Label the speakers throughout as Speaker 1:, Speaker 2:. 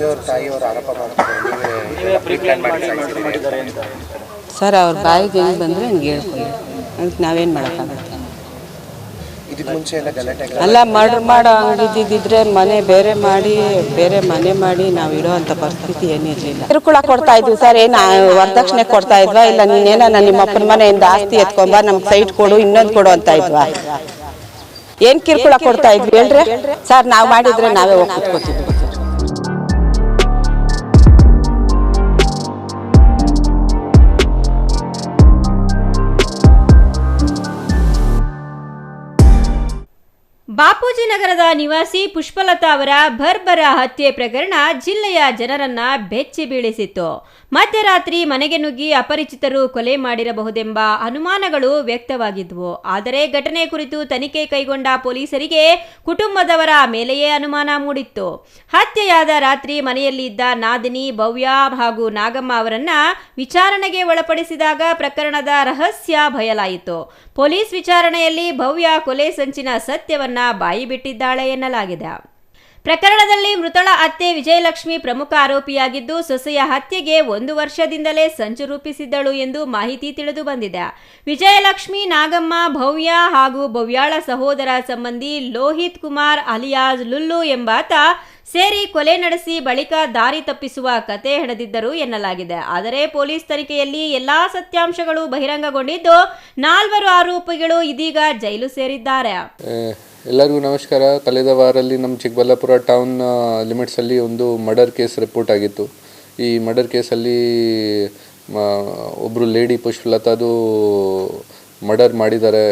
Speaker 1: ಸೊಸೆಯವ್ರ ತಾಯಿಯವರು ಆರೋಪ ಮಾಡ್ತಾರೆ
Speaker 2: ಸರ್ ಅವ್ರ ಬಾಯಿಗೆ ಹೆಂಗೆ ಬಂದರೆ ಹಂಗೆ ಹೇಳ್ಕೊಂಡು ಅದಕ್ಕೆ ನಾವೇನು ಮಾಡೋಕ್ಕಾಗುತ್ತೆ.
Speaker 1: ಇದಕ್ಕೆ ಮುಂಚೆ ಎಲ್ಲ ಗಲಾಟೆ
Speaker 2: ಅಲ್ಲ ಮರ್ಡ್ರ್ ಮಾಡೋ ಹಂಗಿದ್ದಿದ್ರೆ ಬೇರೆ ಮನೆ ಮಾಡಿ ನಾವು ಇಡೋ ಅಂಥ ಪರಿಸ್ಥಿತಿ ಏನಿರಲಿಲ್ಲ. ಕಿರುಕುಳ ಕೊಡ್ತಾ ಇದ್ವಿ ಸರ್, ಏನು ವರದಕ್ಷಿಣೆ ಕೊಡ್ತಾ ಇದ್ವಾ, ಇಲ್ಲ ನೀನೇನ ನಿಮ್ಮ ಅಪ್ಪನ ಮನೆಯಿಂದ ಆಸ್ತಿ ಎತ್ಕೊಂಬ ನಮ್ಗೆ ಸೈಟ್ ಕೊಡು ಇನ್ನೊಂದು ಕೊಡು ಅಂತ ಇದ್ವಾ, ಏನು ಕಿರುಕುಳ ಕೊಡ್ತಾ ಇದ್ವಿ ಹೇಳ್ರಿ ಸರ್? ನಾವು ಮಾಡಿದ್ರೆ ನಾವೇ ಹೋಗಿ ಕೂತ್ಕೋತಿದ್ವಿ.
Speaker 3: ಬಾಪೂಜಿ ನಗರದ ನಿವಾಸಿ ಪುಷ್ಪಲತಾ ಅವರ ಬರ್ಬರ ಹತ್ಯೆ ಪ್ರಕರಣ ಜಿಲ್ಲೆಯ ಜನರನ್ನ ಬೆಚ್ಚಿ ಬೀಳಿಸಿತ್ತು. ಮಧ್ಯರಾತ್ರಿ ಮನೆಗೆ ನುಗ್ಗಿ ಅಪರಿಚಿತರು ಕೊಲೆ ಮಾಡಿರಬಹುದೆಂಬ ಅನುಮಾನಗಳು ವ್ಯಕ್ತವಾಗಿದ್ವು. ಆದರೆ ಘಟನೆ ಕುರಿತು ತನಿಖೆ ಕೈಗೊಂಡ ಪೊಲೀಸರಿಗೆ ಕುಟುಂಬದವರ ಮೇಲೆಯೇ ಅನುಮಾನ ಮೂಡಿತ್ತು. ಹತ್ಯೆಯಾದ ರಾತ್ರಿ ಮನೆಯಲ್ಲಿ ಇದ್ದ ನಾದಿನಿ, ಭವ್ಯ ಹಾಗೂ ನಾಗಮ್ಮ ಅವರನ್ನ ವಿಚಾರಣೆಗೆ ಒಳಪಡಿಸಿದಾಗ ಪ್ರಕರಣದ ರಹಸ್ಯ ಬಯಲಾಯಿತು. ಪೊಲೀಸ್ ವಿಚಾರಣೆಯಲ್ಲಿ ಭವ್ಯ ಕೊಲೆ ಸಂಚಿನ ಸತ್ಯವನ್ನ ಬಾಯಿ ಬಿಟ್ಟಿದ್ದಾಳೆ ಎನ್ನಲಾಗಿದೆ. ಪ್ರಕರಣದಲ್ಲಿ ಮೃತಳ ಅತ್ತೆ ವಿಜಯಲಕ್ಷ್ಮಿ ಪ್ರಮುಖ ಆರೋಪಿಯಾಗಿದ್ದು, ಸೊಸೆಯ ಹತ್ಯೆಗೆ 1 ವರ್ಷದಿಂದಲೇ ಸಂಚು ರೂಪಿಸಿದ್ದಳು ಎಂದು ಮಾಹಿತಿ ತಿಳಿದು ಬಂದಿದೆ. ವಿಜಯಲಕ್ಷ್ಮಿ, ನಾಗಮ್ಮ, ಭವ್ಯ ಹಾಗೂ ಭವ್ಯಾಳ ಸಹೋದರ ಸಂಬಂಧಿ ಲೋಹಿತ್ ಕುಮಾರ್ ಅಲಿಯಾಸ್ ಲುಲ್ಲು ಎಂಬಾತ ಸೇರಿ ಕೊಲೆ ನಡೆಸಿ ಬಳಿಕ ದಾರಿ ತಪ್ಪಿಸುವ ಕತೆ ಹೆಣೆದಿದ್ದರು ಎನ್ನಲಾಗಿದೆ. ಆದರೆ ಪೊಲೀಸ್ ತನಿಖೆಯಲ್ಲಿ ಎಲ್ಲಾ ಸತ್ಯಾಂಶಗಳು ಬಹಿರಂಗಗೊಂಡಿದ್ದು 4 ಆರೋಪಿಗಳು ಇದೀಗ ಜೈಲು ಸೇರಿದ್ದಾರೆ.
Speaker 4: ಎಲ್ಲರಿಗೂ ನಮಸ್ಕಾರ. ಕಳೆದ ವಾರಲ್ಲಿ ನಮ್ಮ ಚಿಕ್ಕಬಳ್ಳಾಪುರ ಟೌನ್ ಲಿಮಿಟ್ಸಲ್ಲಿ ಒಂದು ಮರ್ಡರ್ ಕೇಸ್ ರಿಪೋರ್ಟ್ ಆಗಿತ್ತು. ಈ ಮರ್ಡರ್ ಕೇಸಲ್ಲಿ ಒಬ್ಬರು ಲೇಡಿ ಪುಷ್ಪಲತಾದು ಮರ್ಡರ್ ಮಾಡಿದ್ದಾರೆ.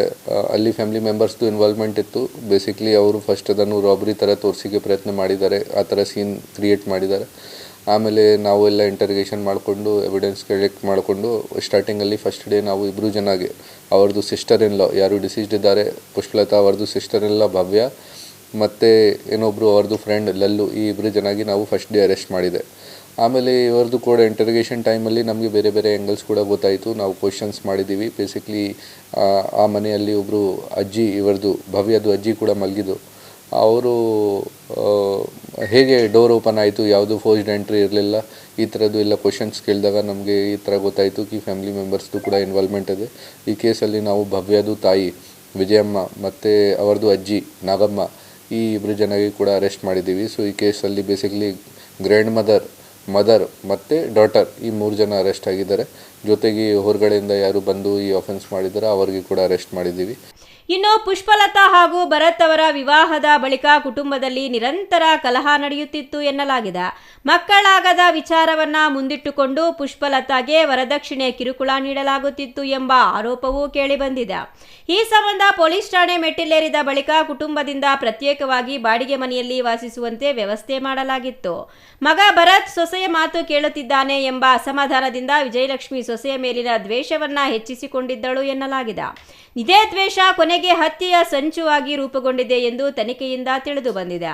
Speaker 4: ಅಲ್ಲಿ ಫ್ಯಾಮಿಲಿ ಮೆಂಬರ್ಸ್ದು ಇನ್ವಾಲ್ವ್ಮೆಂಟ್ ಇತ್ತು. ಬೇಸಿಕ್ಲಿ ಅವರು ಫಸ್ಟ್ ಅದನ್ನು ರಾಬರಿ ಥರ ತೋರಿಸಿಗೆ ಪ್ರಯತ್ನ ಮಾಡಿದ್ದಾರೆ, ಆ ಥರ ಸೀನ್ ಕ್ರಿಯೇಟ್ ಮಾಡಿದ್ದಾರೆ. ಆಮೇಲೆ ನಾವು ಎಲ್ಲ ಇಂಟರ್ಗೇಷನ್ ಮಾಡಿಕೊಂಡು ಎವಿಡೆನ್ಸ್ ಕಲೆಕ್ಟ್ ಮಾಡಿಕೊಂಡು ಸ್ಟಾರ್ಟಿಂಗಲ್ಲಿ ಫಸ್ಟ್ ಡೇ ನಾವು 2 ಜನಗೆ ಅವ್ರದ್ದು ಸಿಸ್ಟರ್ ಇನ್ ಲಾ ಯಾರು ಡಿಸೀಸ್ಡ್ ಇದ್ದಾರೆ, ಪುಷ್ಪಲತಾ ಅವ್ರದ್ದು ಸಿಸ್ಟರ್ ಇನ್ ಲಾ ಭವ್ಯ ಮತ್ತು ಇನ್ನೊಬ್ಬರು ಅವ್ರದ್ದು ಫ್ರೆಂಡ್ ಲಲ್ಲು, ಈ 2 ಜನಗೆ ನಾವು ಫಸ್ಟ್ ಡೇ ಅರೆಸ್ಟ್ ಮಾಡಿದೆ. ಆಮೇಲೆ ಇವ್ರದ್ದು ಕೂಡ ಇಂಟರ್ಗೇಷನ್ ಟೈಮಲ್ಲಿ ನಮಗೆ ಬೇರೆ ಬೇರೆ ಆ್ಯಂಗಲ್ಸ್ ಕೂಡ ಗೊತ್ತಾಯಿತು. ನಾವು ಕ್ವಶನ್ಸ್ ಮಾಡಿದ್ದೀವಿ. ಬೇಸಿಕ್ಲಿ ಆ ಮನೆಯಲ್ಲಿ ಒಬ್ಬರು ಅಜ್ಜಿ, ಇವ್ರದ್ದು ಭವ್ಯದು ಅಜ್ಜಿ ಕೂಡ ಮಲಗಿದ್ದು. ಅವರು ಹೇಗೆ ಡೋರ್ ಓಪನ್ ಆಯಿತು, ಯಾವುದು ಫೋರ್ಸ್ಡ್ ಎಂಟ್ರಿ ಇರಲಿಲ್ಲ, ಈ ಥರದ್ದು ಎಲ್ಲ ಕ್ವಶನ್ಸ್ ಕೇಳಿದಾಗ ನಮಗೆ ಈ ಥರ ಗೊತ್ತಾಯಿತು ಕಿ ಫ್ಯಾಮಿಲಿ ಮೆಂಬರ್ಸ್ದು ಕೂಡ ಇನ್ವಾಲ್ವ್ಮೆಂಟ್ ಇದೆ. ಈ ಕೇಸಲ್ಲಿ ನಾವು ಭವ್ಯದು ತಾಯಿ ವಿಜಯಮ್ಮ ಮತ್ತು ಅವರದು ಅಜ್ಜಿ ನಾಗಮ್ಮ, ಈ 2 ಜನಗೆ ಕೂಡ ಅರೆಸ್ಟ್ ಮಾಡಿದ್ದೀವಿ. ಸೊ ಈ ಕೇಸಲ್ಲಿ ಬೇಸಿಕ್ಲಿ ಗ್ರ್ಯಾಂಡ್ ಮದರ್ ಮತ್ತು ಡಾಟರ್, ಈ 3 ಜನ ಅರೆಸ್ಟ್ ಆಗಿದ್ದಾರೆ. ಜೊತೆಗೆ ಹೊರಗಡೆಯಿಂದ ಯಾರು ಬಂದು ಈ ಆಫೆನ್ಸ್ ಮಾಡಿದ್ದಾರೆ ಅವರಿಗೆ ಕೂಡ ಅರೆಸ್ಟ್ ಮಾಡಿದ್ದೀವಿ.
Speaker 3: ಇನ್ನು ಪುಷ್ಪಲತಾ ಹಾಗೂ ಭರತ್ ಅವರ ವಿವಾಹದ ಬಳಿಕ ಕುಟುಂಬದಲ್ಲಿ ನಿರಂತರ ಕಲಹ ನಡೆಯುತ್ತಿತ್ತು ಎನ್ನಲಾಗಿದೆ. ಮಕ್ಕಳಾಗದ ವಿಚಾರವನ್ನ ಮುಂದಿಟ್ಟುಕೊಂಡು ಪುಷ್ಪಲತಾಗೆ ವರದಕ್ಷಿಣೆ ಕಿರುಕುಳ ನೀಡಲಾಗುತ್ತಿತ್ತು ಎಂಬ ಆರೋಪವೂ ಕೇಳಿಬಂದಿದೆ. ಈ ಸಂಬಂಧ ಪೊಲೀಸ್ ಠಾಣೆ ಮೆಟ್ಟಿಲೇರಿದ ಬಳಿಕ ಕುಟುಂಬದಿಂದ ಪ್ರತ್ಯೇಕವಾಗಿ ಬಾಡಿಗೆ ಮನೆಯಲ್ಲಿ ವಾಸಿಸುವಂತೆ ವ್ಯವಸ್ಥೆ ಮಾಡಲಾಗಿತ್ತು. ಮಗ ಭರತ್ ಸೊಸೆಯ ಮಾತು ಕೇಳುತ್ತಿದ್ದಾನೆ ಎಂಬ ಅಸಮಾಧಾನದಿಂದ ವಿಜಯಲಕ್ಷ್ಮಿ ಸೊಸೆಯ ಮೇಲಿನ ದ್ವೇಷವನ್ನ ಹೆಚ್ಚಿಸಿಕೊಂಡಿದ್ದಳು ಎನ್ನಲಾಗಿದೆ. ಇದೇ ದ್ವೇಷ ಕೊನೆಗೆ ಹತ್ಯೆಯ ಸಂಚು ಆಗಿ ರೂಪುಗೊಂಡಿದೆ ಎಂದು ತನಿಖೆಯಿಂದ ತಿಳಿದು ಬಂದಿದೆ.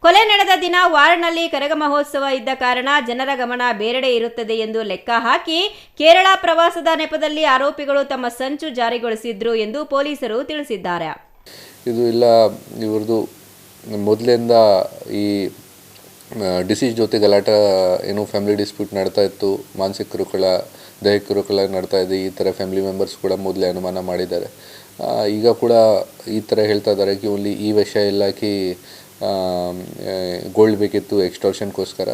Speaker 3: ಕೊಲೆ ನಡೆದ ದಿನ ವಾರ್ಡ್ನಲ್ಲಿ ಕರಗ ಮಹೋತ್ಸವ ಇದ್ದ ಕಾರಣ ಜನರ ಗಮನ ಬೇರೆಡೆ ಇರುತ್ತದೆ ಎಂದು ಲೆಕ್ಕ ಹಾಕಿ ಕೇರಳ ಪ್ರವಾಸದ ನೆಪದಲ್ಲಿ ಆರೋಪಿಗಳು ತಮ್ಮ ಸಂಚು ಜಾರಿಗೊಳಿಸಿದ್ರು ಎಂದು ಪೊಲೀಸರು ತಿಳಿಸಿದ್ದಾರೆ.
Speaker 4: ಇದು ಇಲ್ಲ, ಇವ್ರದ್ದು ಮೊದಲಿಂದ ಈ ಡಿಸೀಸ್ ಜೊತೆ ಗಲಾಟ ಏನೋ ಫ್ಯಾಮಿಲಿ ಡಿಸ್ಪ್ಯೂಟ್ ನಡ್ತಾ ಇತ್ತು, ಮಾನಸಿಕ ಕಿರುಕುಳ, ದೈಹಿಕ ಕಿರುಕುಳ ನಡ್ತಾ ಇದೆ. ಈ ಥರ ಫ್ಯಾಮಿಲಿ ಮೆಂಬರ್ಸ್ ಕೂಡ ಮೊದಲೇ ಅನುಮಾನ ಮಾಡಿದ್ದಾರೆ. ಈಗ ಕೂಡ ಈ ಥರ ಹೇಳ್ತಾ ಇದ್ದಾರೆ ಕಿ ಓನ್ಲಿ ಈ ವಿಷಯ ಇಲ್ಲ ಕಿ ಗೋಲ್ಡ್ ಬೇಕಿತ್ತು ಎಕ್ಸ್ಟಾರ್ಷನ್ಗೋಸ್ಕರ,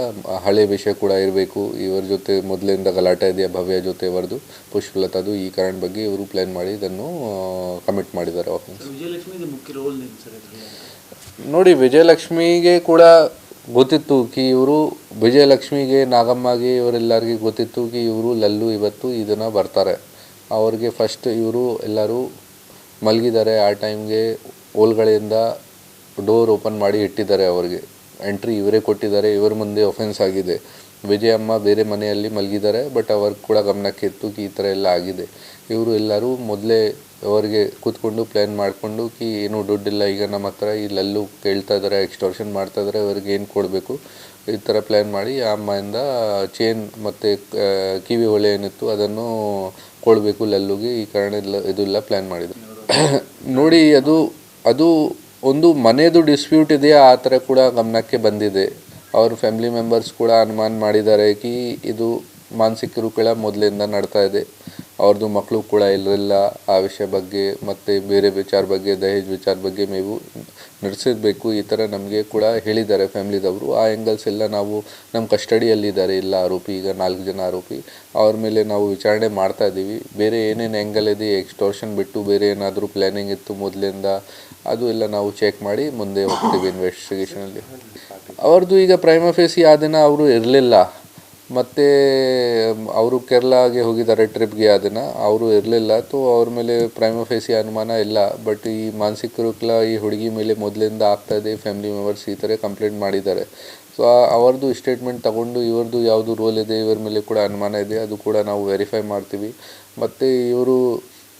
Speaker 4: ಹಳೆ ವಿಷಯ ಕೂಡ ಇರಬೇಕು. ಇವ್ರ ಜೊತೆ ಮೊದಲಿಂದ ಗಲಾಟೆ ಇದೆಯಾ ಭವ್ಯ ಜೊತೆ ಅವರದು ಪುಷ್ಪಲತಾದು, ಈ ಕಾರಣ ಬಗ್ಗೆ ಇವರು ಪ್ಲ್ಯಾನ್ ಮಾಡಿ ಇದನ್ನು ಕಮಿಟ್ ಮಾಡಿದ್ದಾರೆ ಆಫೆನ್ಸ್. ನೋಡಿ, ವಿಜಯಲಕ್ಷ್ಮಿಗೆ ಕೂಡ ಗೊತ್ತಿತ್ತು ಕಿ ಇವರು ವಿಜಯಲಕ್ಷ್ಮಿಗೆ, ನಾಗಮ್ಮಗೆ, ಇವರೆಲ್ಲರಿಗೆ ಗೊತ್ತಿತ್ತು ಕಿ ಇವರು ಲಲ್ಲು ಇವತ್ತು ಇದನ್ನು ಬರ್ತಾರೆ. ಅವ್ರಿಗೆ ಫಸ್ಟ್ ಇವರು ಎಲ್ಲರೂ ಮಲಗಿದ್ದಾರೆ. ಆ ಟೈಮ್ಗೆ ಒಳಗಡೆಯಿಂದ ಡೋರ್ ಓಪನ್ ಮಾಡಿ ಇಟ್ಟಿದ್ದಾರೆ. ಅವ್ರಿಗೆ ಎಂಟ್ರಿ ಇವರೇ ಕೊಟ್ಟಿದ್ದಾರೆ. ಇವರ ಮುಂದೆ ಒಫೆನ್ಸ್ ಆಗಿದೆ. ವಿಜಯಮ್ಮ ಬೇರೆ ಮನೆಯಲ್ಲಿ ಮಲಗಿದ್ದಾರೆ, ಬಟ್ ಅವ್ರಿಗೆ ಕೂಡ ಗಮನಕ್ಕೆ ಇತ್ತು ಕಿ ಈ ಥರ ಎಲ್ಲ ಆಗಿದೆ. ಇವರು ಎಲ್ಲರೂ ಮೊದಲೇ ಅವರಿಗೆ ಕೂತ್ಕೊಂಡು ಪ್ಲ್ಯಾನ್ ಮಾಡಿಕೊಂಡು ಕಿ ಏನೂ ದುಡ್ಡಿಲ್ಲ ಈಗ ನಮ್ಮ ಹತ್ರ, ಈ ಲಲ್ಲು ಕೇಳ್ತಾ ಇದ್ದಾರೆ, ಎಕ್ಸ್ಟಾರ್ಷನ್ ಮಾಡ್ತಾ ಇದ್ದಾರೆ, ಅವ್ರಿಗೆ ಏನು ಕೊಡಬೇಕು ಈ ಥರ ಪ್ಲ್ಯಾನ್ ಮಾಡಿ ಆ ಅಮ್ಮೆಯಿಂದ ಚೇನ್ ಮತ್ತು ಕಿವಿ ಹೊಳೆ ಏನಿತ್ತು ಅದನ್ನು ಕೊಡಬೇಕು ಲಲ್ಲುಗೆ. ಈ ಕಾರಣ ಇದೆಲ್ಲ ಪ್ಲ್ಯಾನ್ ಮಾಡಿದ್ರು. ನೋಡಿ, ಅದು ಒಂದು ಮನೆಯದು ಡಿಸ್ಪ್ಯೂಟ್ ಇದೆಯಾ ಆ ಥರ ಕೂಡ ಗಮನಕ್ಕೆ ಬಂದಿದೆ. ಅವ್ರ ಫ್ಯಾಮಿಲಿ ಮೆಂಬರ್ಸ್ ಕೂಡ ಅನುಮಾನ ಮಾಡಿದ್ದಾರೆ ಕಿ ಇದು ಮಾನಸಿಕ ಕಿರುಕುಳ ಮೊದಲಿಂದ ನಡ್ತಾ ಇದೆ. ಅವ್ರದ್ದು ಮಕ್ಕಳು ಕೂಡ ಇರಲಿಲ್ಲ. ಆ ವಿಷಯ ಬಗ್ಗೆ ಮತ್ತು ಬೇರೆ ವಿಚಾರ ಬಗ್ಗೆ, ದಹೇಜ್ ವಿಚಾರ ಬಗ್ಗೆ ನೀವು ನಡೆಸಿರಬೇಕು, ಈ ಥರ ನಮಗೆ ಕೂಡ ಹೇಳಿದ್ದಾರೆ ಫ್ಯಾಮ್ಲಿದವರು. ಆ ಆ್ಯಂಗಲ್ಸ್ ಎಲ್ಲ ನಾವು ನಮ್ಮ ಕಸ್ಟಡಿಯಲ್ಲಿದ್ದಾರೆ ಎಲ್ಲ ಆರೋಪಿ, ಈಗ 4 ಜನ ಆರೋಪಿ. ಅವ್ರ ಮೇಲೆ ನಾವು ವಿಚಾರಣೆ ಮಾಡ್ತಾ ಇದ್ದೀವಿ. ಬೇರೆ ಏನೇನು ಆ್ಯಂಗಲ್ ಇದೆ, ಎಕ್ಸ್ಟೋರ್ಷನ್ ಬಿಟ್ಟು ಬೇರೆ ಏನಾದರೂ ಪ್ಲ್ಯಾನಿಂಗ್ ಇತ್ತು ಮೊದಲಿಂದ, ಅದು ಎಲ್ಲ ನಾವು ಚೆಕ್ ಮಾಡಿ ಮುಂದೆ ಹೋಗ್ತೀವಿ ಇನ್ವೆಸ್ಟಿಗೇಷನಲ್ಲಿ. ಅವ್ರದ್ದು ಈಗ ಪ್ರೈಮಾ ಫೇಸಿ ಆ ದಿನ ಅವರು ಇರಲಿಲ್ಲ, ಮತ್ತು ಅವರು ಕೇರಳಗೆ ಹೋಗಿದ್ದಾರೆ ಟ್ರಿಪ್ಗೆ, ಆ ದಿನ ಅವರು ಇರಲಿಲ್ಲ. ತೋ ಅವ್ರ ಮೇಲೆ ಪ್ರೈಮಾ ಫೇಸಿ ಅನುಮಾನ ಇಲ್ಲ. ಬಟ್ ಈ ಮಾನಸಿಕ ಕಿರುಕುಳ ಈ ಹುಡುಗಿ ಮೇಲೆ ಮೊದಲಿಂದ ಆಗ್ತಾಯಿದೆ, ಫ್ಯಾಮಿಲಿ ಮೆಂಬರ್ಸ್ ಈ ಥರ ಕಂಪ್ಲೇಂಟ್ ಮಾಡಿದ್ದಾರೆ. ಸೊ ಅವ್ರದ್ದು ಸ್ಟೇಟ್ಮೆಂಟ್ ತಗೊಂಡು ಇವ್ರದ್ದು ಯಾವುದು ರೋಲ್ ಇದೆ, ಇವರ ಮೇಲೆ ಕೂಡ ಅನುಮಾನ ಇದೆ, ಅದು ಕೂಡ ನಾವು ವೆರಿಫೈ ಮಾಡ್ತೀವಿ. ಮತ್ತು ಇವರು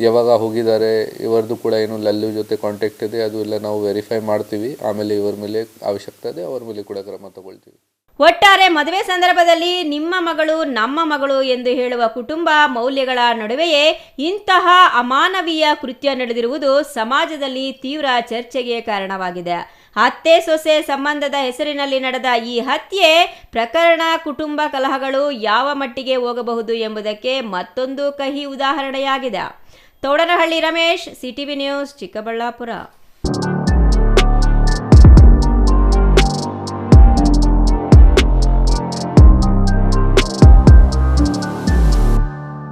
Speaker 4: ಯಾವಾಗ ಹೋಗಿದ್ದಾರೆ, ಇವರದ್ದು ಕೂಡ ಏನು ಲಲ್ಲು ಜೊತೆ ಕಾಂಟ್ಯಾಕ್ಟ್ ಇದೆ, ಅದು ಎಲ್ಲ ನಾವು ವೆರಿಫೈ ಮಾಡ್ತೀವಿ. ಆಮೇಲೆ ಇವರ ಮೇಲೆ ಅವಶ್ಯಕತೆ ಇದೆ, ಅವ್ರ ಮೇಲೆ ಕೂಡ ಕ್ರಮ ತಗೊಳ್ತೀವಿ.
Speaker 3: ಒಟ್ಟಾರೆ ಮದುವೆ ಸಂದರ್ಭದಲ್ಲಿ ನಿಮ್ಮ ಮಗಳು ನಮ್ಮ ಮಗಳು ಎಂದು ಹೇಳುವ ಕುಟುಂಬ ಮೌಲ್ಯಗಳ ನಡುವೆಯೇ ಇಂತಹ ಅಮಾನವೀಯ ಕೃತ್ಯ ನಡೆದಿರುವುದು ಸಮಾಜದಲ್ಲಿ ತೀವ್ರ ಚರ್ಚೆಗೆ ಕಾರಣವಾಗಿದೆ. ಅತ್ತೆ ಸೊಸೆ ಸಂಬಂಧದ ಹೆಸರಿನಲ್ಲಿ ನಡೆದ ಈ ಹತ್ಯೆ ಪ್ರಕರಣ ಕುಟುಂಬ ಕಲಹಗಳು ಯಾವ ಮಟ್ಟಿಗೆ ಹೋಗಬಹುದು ಎಂಬುದಕ್ಕೆ ಮತ್ತೊಂದು ಕಹಿ ಉದಾಹರಣೆಯಾಗಿದೆ. Thoudanahalli Ramesh, CTV news, Chikkaballapur.